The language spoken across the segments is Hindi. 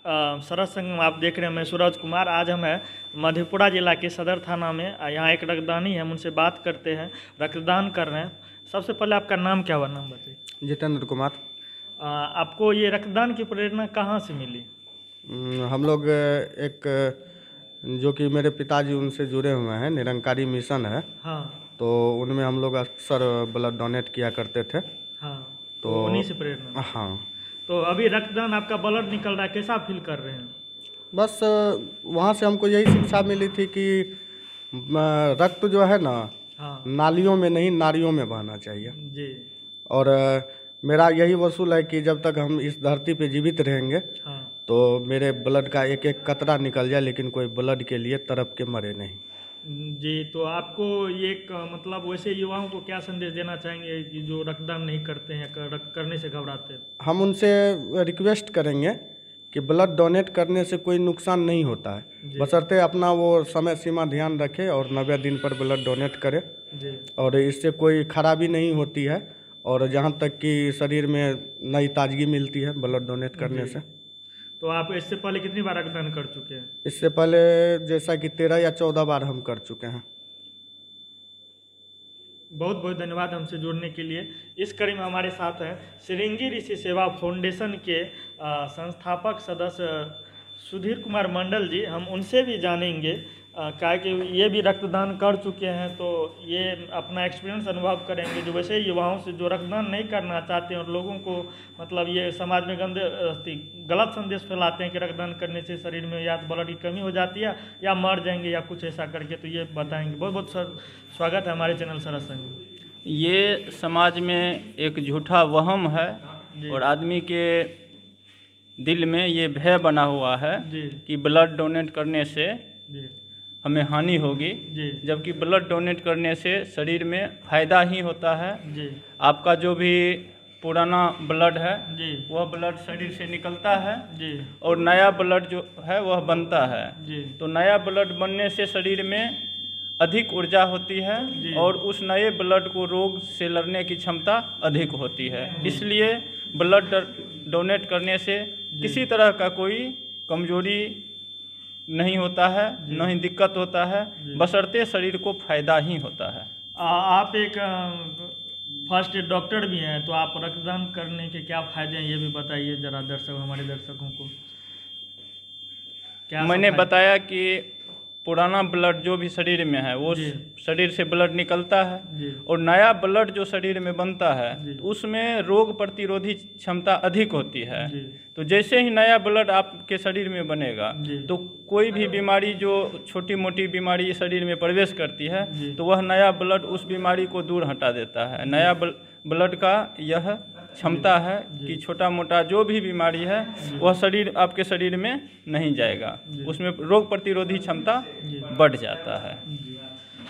सरस संगम आप देख रहे हैं। मैं सूरज कुमार। आज हम हैं मधेपुरा जिला के सदर थाना में। यहाँ एक रक्तदानी है, हम उनसे बात करते हैं। रक्तदान कर रहे हैं। सबसे पहले आपका नाम क्या हुआ, नाम बताइए। जितेंद्र कुमार। आपको ये रक्तदान की प्रेरणा कहाँ से मिली? हम लोग एक जो कि मेरे पिताजी उनसे जुड़े हुए हैं, निरंकारी मिशन है। हाँ। तो उनमें हम लोग अक्सर ब्लड डोनेट किया करते थे। हाँ, तो उन्हीं से प्रेरणा। हाँ। तो अभी रक्तदान आपका ब्लड निकल रहा है, कैसा फील कर रहे हैं? बस वहाँ से हमको यही शिक्षा मिली थी कि रक्त जो है ना, हाँ नालियों में नहीं नारियों में बहना चाहिए। जी। और मेरा यही वसूल है कि जब तक हम इस धरती पे जीवित रहेंगे हाँ तो मेरे ब्लड का एक एक कतरा निकल जाए, लेकिन कोई ब्लड के लिए तड़प के मरे नहीं। जी। तो आपको ये मतलब वैसे युवाओं को क्या संदेश देना चाहेंगे कि जो रक्तदान नहीं करते हैं, करने से घबराते हैं? हम उनसे रिक्वेस्ट करेंगे कि ब्लड डोनेट करने से कोई नुकसान नहीं होता है, बशर्ते अपना वो समय सीमा ध्यान रखे और 90 दिन पर ब्लड डोनेट करे। जी। और इससे कोई खराबी नहीं होती है, और जहाँ तक कि शरीर में नई ताजगी मिलती है ब्लड डोनेट करने से। तो आप इससे पहले कितनी बार रक्तदान कर चुके हैं? इससे पहले जैसा कि 13 या 14 बार हम कर चुके हैं। बहुत बहुत धन्यवाद हमसे जुड़ने के लिए। इस कड़ी में हमारे साथ हैं श्रृंगी ऋषि सेवा फाउंडेशन के संस्थापक सदस्य सुधीर कुमार मंडल जी। हम उनसे भी जानेंगे क्या कि ये भी रक्तदान कर चुके हैं, तो ये अपना एक्सपीरियंस अनुभव करेंगे। जो वैसे युवाओं से जो रक्तदान नहीं करना चाहते हैं और लोगों को मतलब ये समाज में गलत संदेश फैलाते हैं कि रक्तदान करने से शरीर में या तो ब्लड की कमी हो जाती है या मर जाएंगे या कुछ ऐसा करके, तो ये बताएंगे। बहुत बहुत स्वागत है हमारे चैनल सरस संग। ये समाज में एक झूठा वहम है और आदमी के दिल में ये भय बना हुआ है कि ब्लड डोनेट करने से हमें हानि होगी, जबकि ब्लड डोनेट करने से शरीर में फ़ायदा ही होता है। आपका जो भी पुराना ब्लड है वह ब्लड शरीर से निकलता है और नया ब्लड जो है वह बनता है। तो नया ब्लड बनने से शरीर में अधिक ऊर्जा होती है और उस नए ब्लड को रोग से लड़ने की क्षमता अधिक होती है। इसलिए ब्लड डोनेट करने से किसी तरह का कोई कमजोरी नहीं होता है, न ही दिक्कत होता है, बशर्ते शरीर को फायदा ही होता है। आप एक फर्स्ट एड डॉक्टर भी हैं, तो आप रक्तदान करने के क्या फायदे हैं ये भी बताइए जरा हमारे दर्शकों को। क्या मैंने बताया कि पुराना ब्लड जो भी शरीर में है वो शरीर से ब्लड निकलता है और नया ब्लड जो शरीर में बनता है तो उसमें रोग प्रतिरोधी क्षमता अधिक होती है। तो जैसे ही नया ब्लड आपके शरीर में बनेगा तो कोई भी बीमारी जो छोटी मोटी बीमारी शरीर में प्रवेश करती है तो वह नया ब्लड उस बीमारी को दूर हटा देता है। नया ब्लड का यह क्षमता है कि छोटा मोटा जो भी बीमारी है वह शरीर आपके शरीर में नहीं जाएगा, उसमें रोग प्रतिरोधी क्षमता बढ़ जाता है।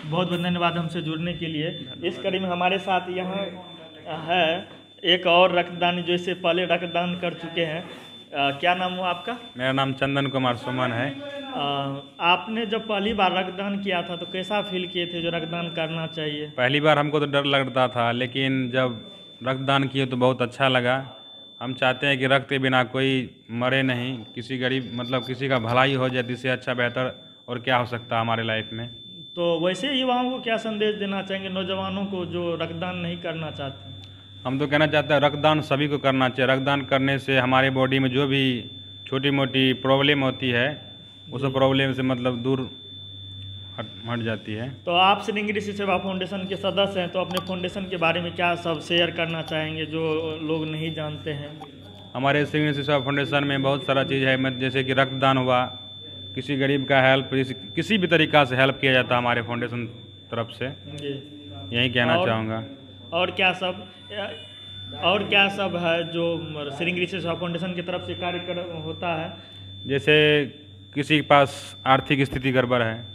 बहुत बहुत धन्यवाद हमसे जुड़ने के लिए। इस कड़ी में हमारे साथ यहाँ है एक और रक्तदानी जो इससे पहले रक्तदान कर चुके हैं। क्या नाम हुआ आपका? मेरा नाम चंदन कुमार सुमन है। आपने जब पहली बार रक्तदान किया था तो कैसा फील किए थे जो रक्तदान करना चाहिए? पहली बार हमको तो डर लगता था, लेकिन जब रक्तदान किए तो बहुत अच्छा लगा। हम चाहते हैं कि रक्त के बिना कोई मरे नहीं, किसी गरीब मतलब किसी का भलाई हो जाए, इससे अच्छा बेहतर और क्या हो सकता है हमारे लाइफ में। तो वैसे युवाओं को क्या संदेश देना चाहेंगे, नौजवानों को जो रक्तदान नहीं करना चाहते? हम तो कहना चाहते हैं रक्तदान सभी को करना चाहिए। रक्तदान करने से हमारे बॉडी में जो भी छोटी मोटी प्रॉब्लम होती है उस प्रॉब्लम से मतलब दूर हट जाती है। तो आप श्रृंगी ऋषि सेवा फाउंडेशन के सदस्य हैं, तो अपने फाउंडेशन के बारे में क्या सब शेयर करना चाहेंगे जो लोग नहीं जानते हैं? हमारे श्रृंगी ऋषि सेवा फाउंडेशन में बहुत सारा चीज़ है, जैसे कि रक्तदान हुआ, किसी गरीब का हेल्प, किसी भी तरीक़ा से हेल्प किया जाता है हमारे फाउंडेशन तरफ से। यही कहना चाहूँगा। और क्या सब है जो श्रृंगी ऋषि सेवा फाउंडेशन की तरफ से कार्य होता है? जैसे किसी के पास आर्थिक स्थिति गड़बड़ है,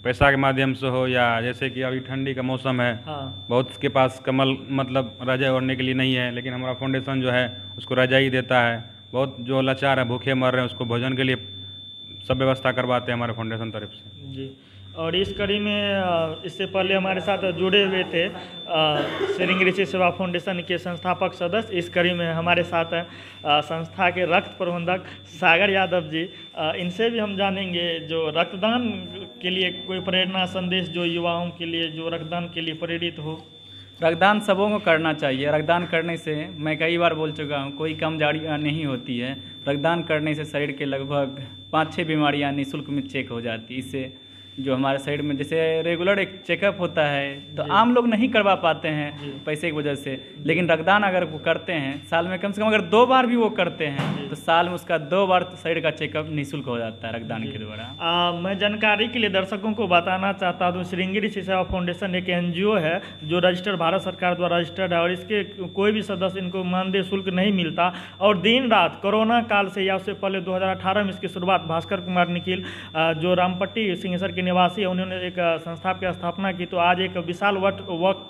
पैसा के माध्यम से हो, या जैसे कि अभी ठंडी का मौसम है, बहुत के पास कम्बल मतलब रजाई ओढ़ने के लिए नहीं है, लेकिन हमारा फाउंडेशन जो है उसको रजाई देता है। बहुत जो लाचार है, भूखे मर रहे हैं, उसको भोजन के लिए सब व्यवस्था करवाते हैं हमारे फाउंडेशन तरफ से। जी। और इस कड़ी में इससे पहले हमारे साथ जुड़े हुए थे सिरिंगी ऋषि सेवा फाउंडेशन के संस्थापक सदस्य। इस कड़ी में हमारे साथ हैं संस्था के रक्त प्रबंधक सागर यादव जी। इनसे भी हम जानेंगे जो रक्तदान के लिए कोई प्रेरणा संदेश जो युवाओं के लिए जो रक्तदान के लिए प्रेरित हो। रक्तदान सबों को करना चाहिए। रक्तदान करने से मैं कई बार बोल चुका हूँ, कोई कमजोरियाँ नहीं होती है। रक्तदान करने से शरीर के लगभग 5-6 बीमारियाँ निःशुल्क में चेक हो जाती है। इससे जो हमारे शरीर में जैसे रेगुलर एक चेकअप होता है तो आम लोग नहीं करवा पाते हैं पैसे की वजह से, लेकिन रक्तदान अगर वो करते हैं साल में कम से कम अगर 2 बार भी वो करते हैं तो साल में उसका 2 बार शरीर का चेकअप निःशुल्क हो जाता है रक्तदान के द्वारा। मैं जानकारी के लिए दर्शकों को बताना चाहता हूँ, सिरिंगी ऋषि सेवा फाउंडेशन एक NGO है जो रजिस्टर्ड भारत सरकार द्वारा रजिस्टर्ड है और इसके कोई भी सदस्य इनको मानदेय शुल्क नहीं मिलता। और दिन रात कोरोना काल से या उससे पहले 2018 में इसकी शुरुआत भास्कर कुमार निखिल जो रामपट्टी सिंहेश्वर के निवासी है, उन्होंने एक संस्था की स्थापना की। तो आज एक विशाल वट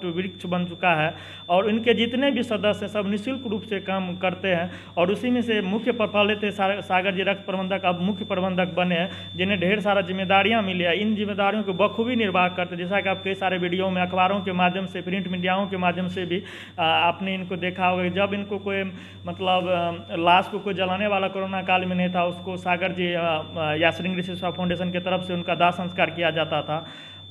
वृक्ष बन चुका है और इनके जितने भी सदस्य सब निःशुल्क रूप से काम करते हैं। और उसी में से मुख्य पहले थे सागर जी रक्त प्रबंधक, अब मुख्य प्रबंधक बने हैं, जिन्हें ढेर सारा जिम्मेदारियां मिली है। इन जिम्मेदारियों को बखूबी निर्वाह करते हैं, जैसा कि आप कई सारे वीडियो में अखबारों के माध्यम से, प्रिंट मीडियाओं के माध्यम से भी आपने इनको देखा होगा। जब इनको कोई मतलब लाश को कोई जलाने वाला कोरोना काल में नहीं था, उसको सागर जी या सिरिंगी ऋषि सेवा फाउंडेशन की तरफ से उनका दाह संस्कार किया जाता था।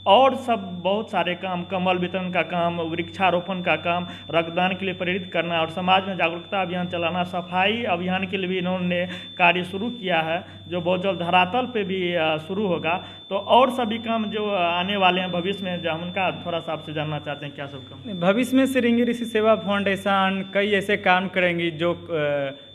और सब बहुत सारे काम, कम्बल वितरण का काम, वृक्षारोपण का काम, रक्तदान के लिए प्रेरित करना और समाज में जागरूकता अभियान चलाना, सफाई अभियान के लिए भी इन्होंने कार्य शुरू किया है जो बहुत जल्द धरातल पे भी शुरू होगा। तो और सभी काम जो आने वाले हैं भविष्य में, जो हम उनका थोड़ा सा आपसे जानना चाहते हैं, क्या सब काम भविष्य में सिरिंगी ऋषि सेवा फाउंडेशन कई ऐसे काम करेंगी जो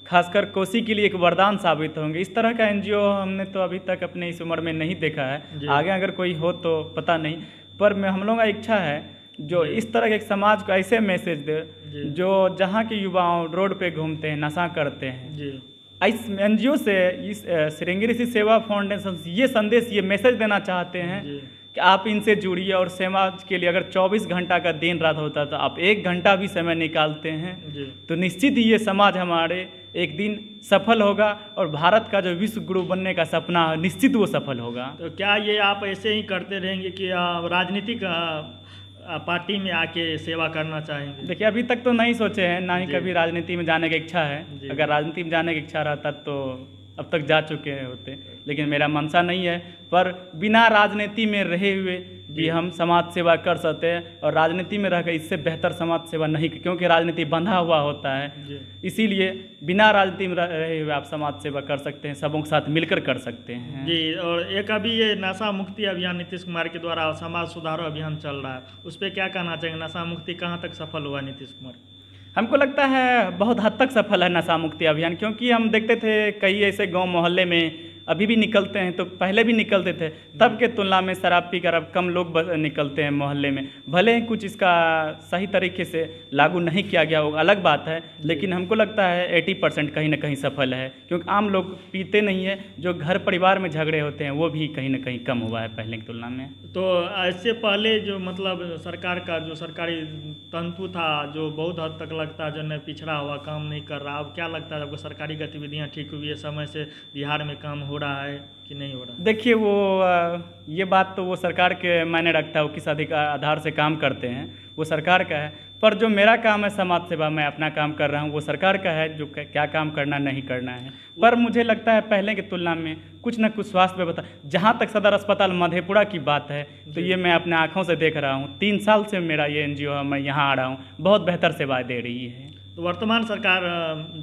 खासकर कोसी के लिए एक वरदान साबित होंगे। इस तरह का NGO हमने तो अभी तक अपने इस उम्र में नहीं देखा है, आगे अगर कोई हो तो पता नहीं, पर हम लोगों का इच्छा है जो इस तरह के एक समाज को ऐसे मैसेज दे जो जहाँ के युवाओं रोड पे घूमते हैं, नशा करते हैं, इस NGO से, इस सिरिंगी ऋषि सेवा फाउंडेशन ये संदेश, ये मैसेज देना चाहते हैं कि आप इनसे जुड़िए और समाज के लिए अगर 24 घंटा का दिन रात होता तो आप 1 घंटा भी समय निकालते हैं तो निश्चित ही ये समाज हमारे एक दिन सफल होगा और भारत का जो विश्व गुरु बनने का सपना है निश्चित वो सफल होगा। तो क्या ये आप ऐसे ही करते रहेंगे कि राजनीतिक पार्टी में आके सेवा करना चाहेंगे? देखिए अभी तक तो नहीं सोचे हैं, ना ही कभी राजनीति में जाने की इच्छा है। अगर राजनीति में जाने की इच्छा रहता तो अब तक जा चुके होते, लेकिन मेरा मनसा नहीं है। पर बिना राजनीति में रहे हुए भी हम समाज सेवा कर सकते हैं और राजनीति में रहकर इससे बेहतर समाज सेवा नहीं, क्योंकि राजनीति बंधा हुआ होता है, इसीलिए बिना राजनीति में रहे हुए आप समाज सेवा कर सकते हैं, सबों के साथ मिलकर कर सकते हैं जी। और एक अभी ये नशा मुक्ति अभियान नीतीश कुमार के द्वारा समाज सुधारो अभियान चल रहा है, उस पर क्या कहना चाहेंगे? नशा मुक्ति कहाँ तक सफल हुआ नीतीश कुमार? हमको लगता है बहुत हद तक सफल है नशा मुक्ति अभियान, क्योंकि हम देखते थे कई ऐसे गांव मोहल्ले में अभी भी निकलते हैं, तो पहले भी निकलते थे, तब के तुलना में शराब पीकर अब कम लोग निकलते हैं मोहल्ले में। भले ही कुछ इसका सही तरीके से लागू नहीं किया गया होगा, अलग बात है, लेकिन हमको लगता है 80% कहीं ना कहीं सफल है, क्योंकि आम लोग पीते नहीं है, जो घर परिवार में झगड़े होते हैं वो भी कहीं ना कहीं कम हुआ है पहले की तुलना में। तो इससे पहले जो मतलब सरकार का जो सरकारी तंतु था जो बहुत हद तक लगता है जो नहीं पिछड़ा हुआ, काम नहीं कर रहा, अब क्या लगता है आपको सरकारी गतिविधियाँ ठीक हुई है, समय से बिहार में काम हो रहा है कि नहीं हो रहा? देखिए वो ये बात तो वो सरकार के मायने रखता है, वो किस अधिकार आधार से काम करते हैं वो सरकार का है, पर जो मेरा काम है समाज सेवा, मैं अपना काम कर रहा हूँ, वो सरकार का है जो क्या काम करना नहीं करना है। पर मुझे लगता है पहले की तुलना में कुछ न कुछ स्वास्थ्य व्यवस्था, जहाँ तक सदर अस्पताल मधेपुरा की बात है तो ये मैं अपने आँखों से देख रहा हूँ, 3 साल से मेरा ये NGO है, मैं यहाँ आ रहा हूँ, बहुत बेहतर सेवाएँ दे रही है। तो वर्तमान सरकार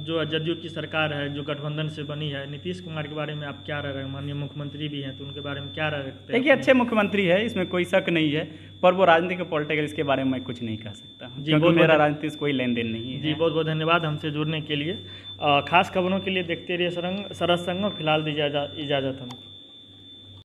जो जदयू की सरकार है जो गठबंधन से बनी है, नीतीश कुमार के बारे में आप क्या रह रहे हैं? माननीय मुख्यमंत्री भी हैं, तो उनके बारे में क्या रह रखते हैं? देखिए अच्छे मुख्यमंत्री है, इसमें कोई शक नहीं है, पर वो राजनीतिक पॉलिटिकल इसके बारे में मैं कुछ नहीं कह सकता, क्योंकि मेरा राजनीति से कोई लेन देन नहीं है। जी बहुत बहुत धन्यवाद हमसे जुड़ने के लिए। खास खबरों के लिए देखते रहिए सरस संगम। फिलहाल दीजिए इजाज़त हमको।